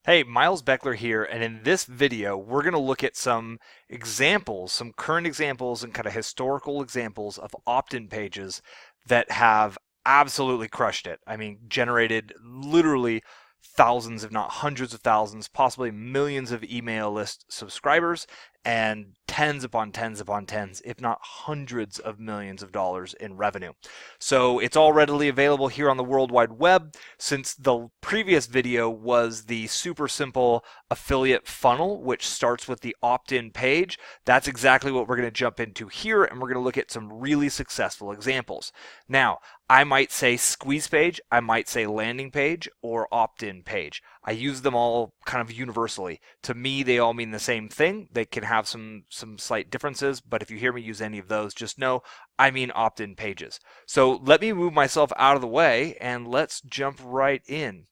Hey, Miles Beckler here, and in this video, we're going to look at some examples, some current examples and kind of historical examples of opt-in pages that have absolutely crushed it. I mean, generated literally thousands, if not hundreds of thousands, possibly millions of email list subscribers and tens upon tens upon tens, if not hundreds of millions of dollars in revenue. So it's all readily available here on the World Wide Web. Since the previous video was the super simple affiliate funnel, which starts with the opt-in page, that's exactly what we're going to jump into here, and we're going to look at some really successful examples. Now, I might say squeeze page, I might say landing page, or opt-in page. I use them all kind of universally. To me, they all mean the same thing. They can have some slight differences, but if you hear me use any of those, just know I mean opt-in pages. So let me move myself out of the way and let's jump right in.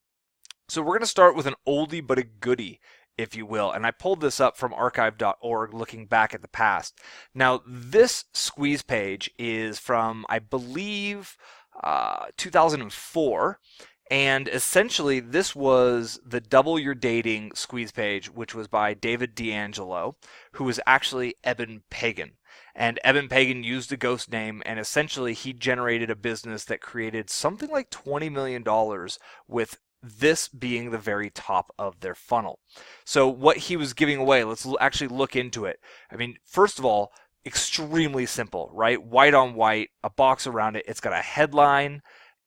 So we're going to start with an oldie but a goodie, if you will. And I pulled this up from archive.org looking back at the past. Now, this squeeze page is from, I believe, 2004. And essentially, this was the Double Your Dating squeeze page, which was by David D'Angelo, who was actually Eben Pagan. And Eben Pagan used a ghost name, and essentially he generated a business that created something like $20 million with this being the very top of their funnel. So what he was giving away, let's actually look into it. I mean, first of all, extremely simple, right? White on white, a box around it. It's got a headline.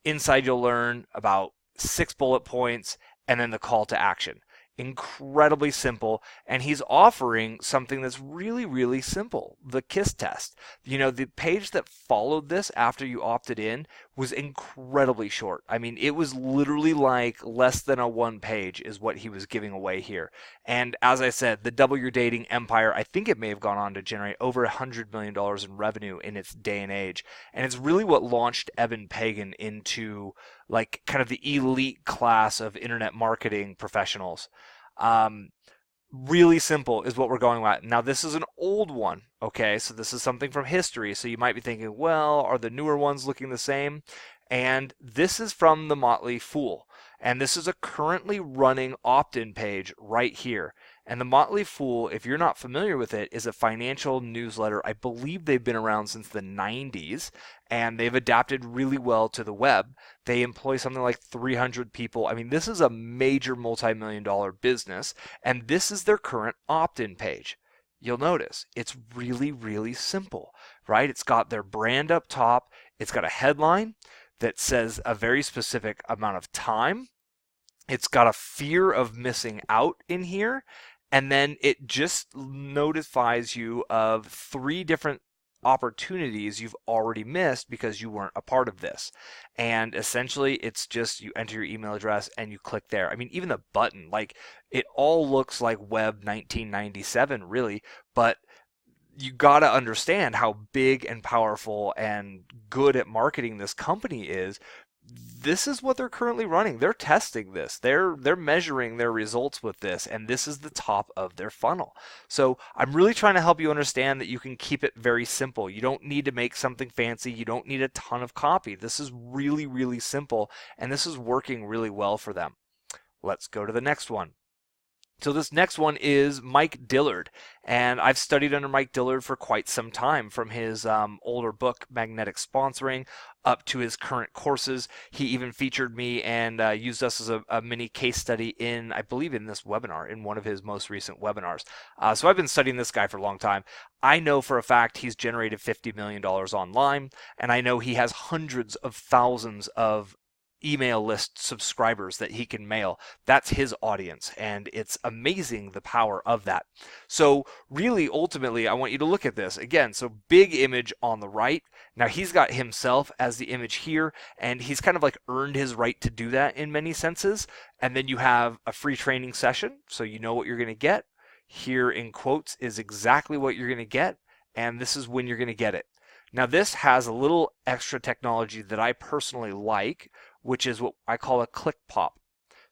Inside you'll learn about 6 bullet points and then the call to action. Incredibly simple, and he's offering something that's really, really simple, the KISS test. You know, the page that followed this after you opted in was incredibly short. I mean, it was literally like less than a one page is what he was giving away here. And as I said, the Double Your Dating empire, I think it may have gone on to generate over $100 million in revenue in its day and age. And it's really what launched Eben Pagan into like kind of the elite class of internet marketing professionals. Really simple is what we're going with. Now, this is an old one, okay? So this is something from history. So you might be thinking, well, are the newer ones looking the same? And this is from the Motley Fool. And this is a currently running opt-in page right here. And the Motley Fool, if you're not familiar with it, is a financial newsletter. I believe they've been around since the 90s, and they've adapted really well to the web. They employ something like 300 people. I mean, this is a major multi-million-dollar business, and this is their current opt-in page. You'll notice it's really, really simple, right? It's got their brand up top. It's got a headline that says a very specific amount of time. It's got a fear of missing out in here. And then it just notifies you of 3 different opportunities you've already missed because you weren't a part of this. And essentially, it's just you enter your email address and you click there. I mean, even the button, like it all looks like Web 1997, really, but you got to understand how big and powerful and good at marketing this company is. This is what they're currently running. They're testing this. They're measuring their results with this, and this is the top of their funnel. So I'm really trying to help you understand that you can keep it very simple. You don't need to make something fancy. You don't need a ton of copy. This is really, really simple, and this is working really well for them. Let's go to the next one. So this next one is Mike Dillard, and I've studied under Mike Dillard for quite some time, from his older book, Magnetic Sponsoring, up to his current courses. He even featured me and used us as a mini case study in, I believe, in this webinar, in one of his most recent webinars. So I've been studying this guy for a long time. I know for a fact he's generated $50 million online, and I know he has hundreds of thousands of email list subscribers that he can mail. That's his audience, and it's amazing the power of that. So really, ultimately, I want you to look at this again. So big image on the right. Now he's got himself as the image here, and he's kind of like earned his right to do that in many senses. And then you have a free training session, so you know what you're going to get. Here in quotes is exactly what you're going to get, and this is when you're going to get it. Now this has a little extra technology that I personally like, which is what I call a click pop.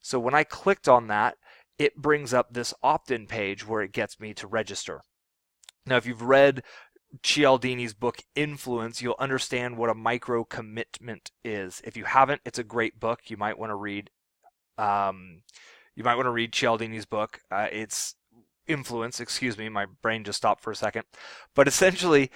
So when I clicked on that, it brings up this opt-in page where it gets me to register. Now, if you've read Cialdini's book Influence, you'll understand what a micro commitment is. If you haven't, it's a great book. You might want to read You might want to read Cialdini's book. It's Influence, excuse me, my brain just stopped for a second. But essentially,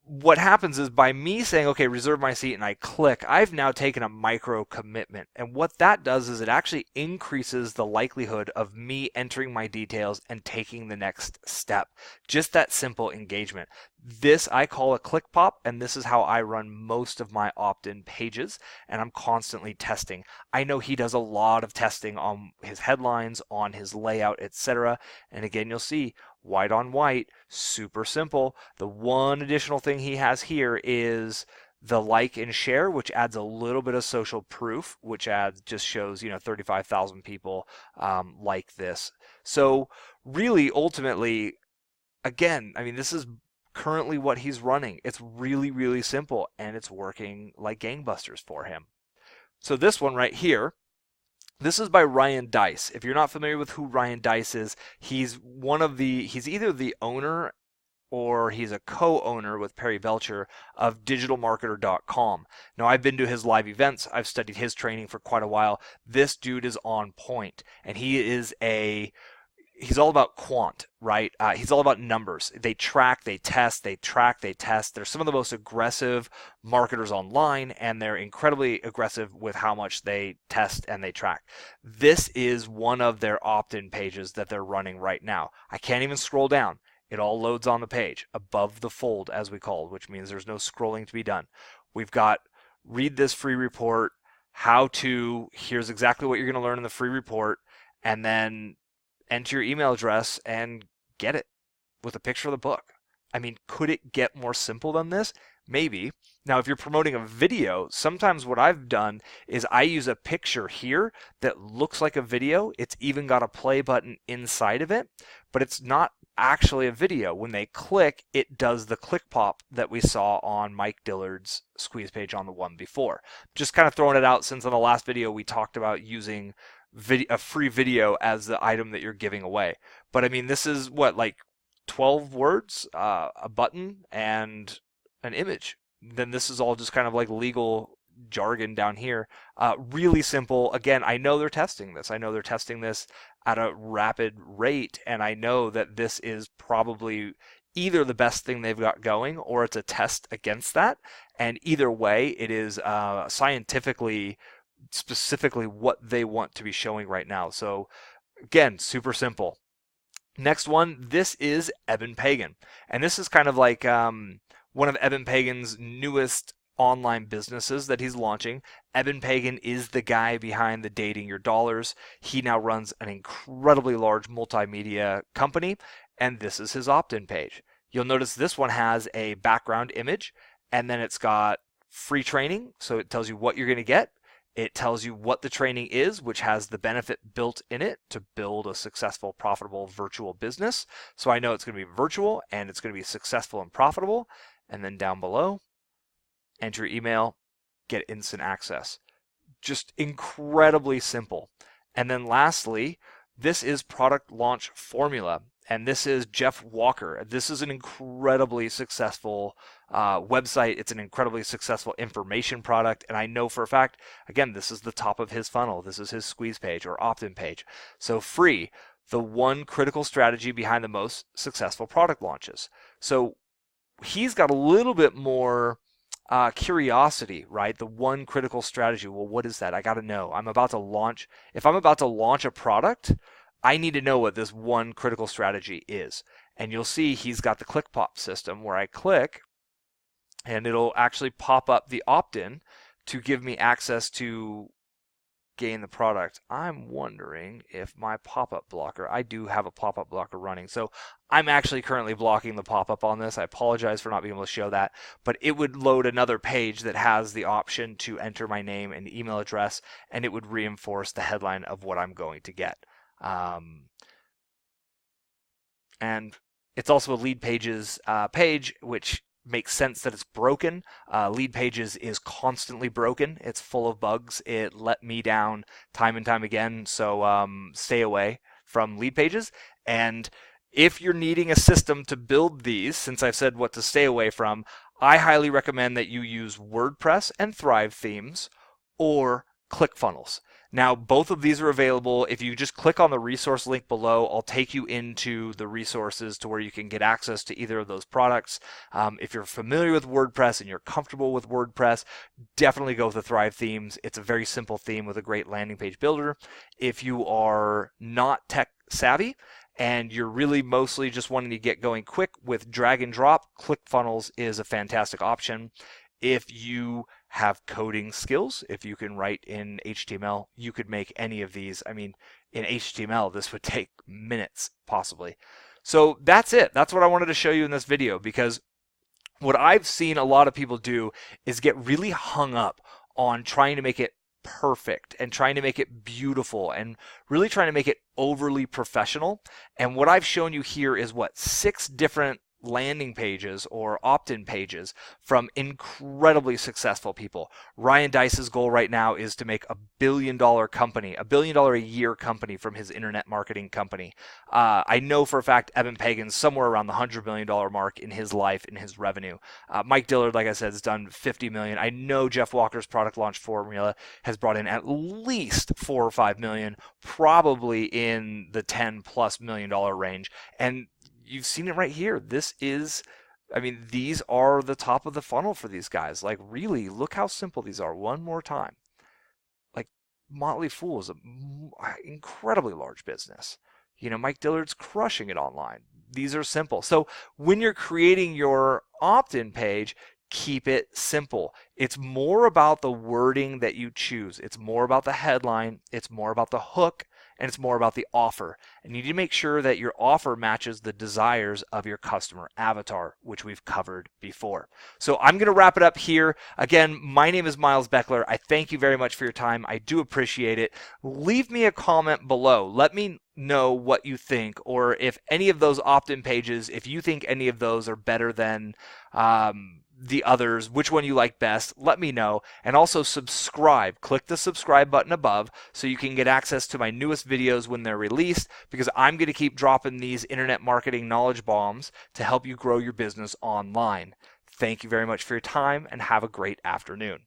what happens is by me saying, okay, reserve my seat, and I click, I've now taken a micro commitment. And what that does is it actually increases the likelihood of me entering my details and taking the next step. Just that simple engagement. This I call a click pop, and this is how I run most of my opt-in pages, and I'm constantly testing. I know he does a lot of testing on his headlines, on his layout, etc. And again, you'll see white on white, super simple. The one additional thing he has here is the like and share, which adds a little bit of social proof, which just shows 35,000 people like this. So really, ultimately, again, I mean, this is currently what he's running. It's really, really simple, and it's working like gangbusters for him. So this one right here, this is by Ryan Deiss. If you're not familiar with who Ryan Deiss is, he's either the owner or he's a co-owner with Perry Belcher of digitalmarketer.com. Now, I've been to his live events. I've studied his training for quite a while. This dude is on point, and he's all about quant, right? He's all about numbers. They track, they test, they track, they test. They're some of the most aggressive marketers online, and they're incredibly aggressive with how much they test and they track. This is one of their opt-in pages that they're running right now. I can't even scroll down. It all loads on the page, above the fold, as we call it, which means there's no scrolling to be done. We've got read this free report, how to, here's exactly what you're going to learn in the free report, and then enter your email address and get it with a picture of the book. I mean, could it get more simple than this? Maybe. Now, if you're promoting a video, sometimes what I've done is I use a picture here that looks like a video. It's even got a play button inside of it, but it's not actually a video. When they click, it does the click pop that we saw on Mike Dillard's squeeze page on the one before. Just kind of throwing it out, since on the last video we talked about using a free video as the item that you're giving away. But I mean, this is what, like 12 words, a button, and an image. Then this is all just kind of like legal jargon down here. Really simple. Again, I know they're testing this. I know they're testing this at a rapid rate, and I know that this is probably either the best thing they've got going, or it's a test against that. And either way, it is scientifically specifically what they want to be showing right now. So again, super simple. Next one, this is Eben Pagan. And this is kind of like one of Eben Pagan's newest online businesses that he's launching. Eben Pagan is the guy behind the Dating Your Dollars. He now runs an incredibly large multimedia company, and this is his opt-in page. You'll notice this one has a background image, and then it's got free training, so it tells you what you're going to get. It tells you what the training is, which has the benefit built in it to build a successful, profitable virtual business. So I know it's going to be virtual and it's going to be successful and profitable. And then down below, enter your email, get instant access. Just incredibly simple. And then lastly, this is Product Launch Formula. And this is Jeff Walker. This is an incredibly successful website. It's an incredibly successful information product. And I know for a fact, again, this is the top of his funnel. This is his squeeze page or opt-in page. So free, the one critical strategy behind the most successful product launches. So he's got a little bit more curiosity, right? The one critical strategy. Well, what is that? I got to know. I'm about to launch. If I'm about to launch a product, I need to know what this one critical strategy is. And you'll see he's got the click pop system where I click and it'll actually pop up the opt-in to give me access to gain the product. I'm wondering if my pop-up blocker, I do have a pop-up blocker running. So I'm actually currently blocking the pop-up on this. I apologize for not being able to show that, but it would load another page that has the option to enter my name and email address, and it would reinforce the headline of what I'm going to get. And it's also a lead pages page, which makes sense that it's broken. Lead pages is constantly broken. It's full of bugs. It let me down time and time again. So stay away from lead pages. And if you're needing a system to build these, since I've said what to stay away from, I highly recommend that you use WordPress and Thrive themes or ClickFunnels. Now, both of these are available. If you just click on the resource link below, I'll take you into the resources to where you can get access to either of those products. If you're familiar with WordPress and you're comfortable with WordPress, definitely go with the Thrive themes. It's a very simple theme with a great landing page builder. If you are not tech savvy and you're really mostly just wanting to get going quick with drag and drop, ClickFunnels is a fantastic option. If you have coding skills, if you can write in HTML, you could make any of these. I mean, in HTML, this would take minutes, possibly. So that's it. That's what I wanted to show you in this video, because what I've seen a lot of people do is get really hung up on trying to make it perfect and trying to make it beautiful and really trying to make it overly professional. And what I've shown you here is 6 different landing pages or opt-in pages from incredibly successful people. Ryan Deiss's goal right now is to make $1 billion company, $1 billion a year company from his internet marketing company. I know for a fact Evan Pagan's somewhere around the $100 million mark in his life, in his revenue. Mike Dillard, like I said, has done $50 million. I know Jeff Walker's product launch formula has brought in at least $4 or $5 million, probably in the $10+ million range. And you've seen it right here. This is, I mean, these are the top of the funnel for these guys. Like, really, look how simple these are. One more time. Like, Motley Fool is an incredibly large business. You know, Mike Dillard's crushing it online. These are simple. So when you're creating your opt-in page, keep it simple. It's more about the wording that you choose. It's more about the headline. It's more about the hook. And it's more about the offer. And you need to make sure that your offer matches the desires of your customer avatar, which we've covered before. So I'm going to wrap it up here. Again, my name is Miles Beckler. I thank you very much for your time. I do appreciate it. Leave me a comment below. Let me know what you think, or if any of those opt-in pages, if you think any of those are better than the others, which one you like best, let me know. And also subscribe. Click the subscribe button above so you can get access to my newest videos when they're released, because I'm going to keep dropping these internet marketing knowledge bombs to help you grow your business online. Thank you very much for your time, and have a great afternoon.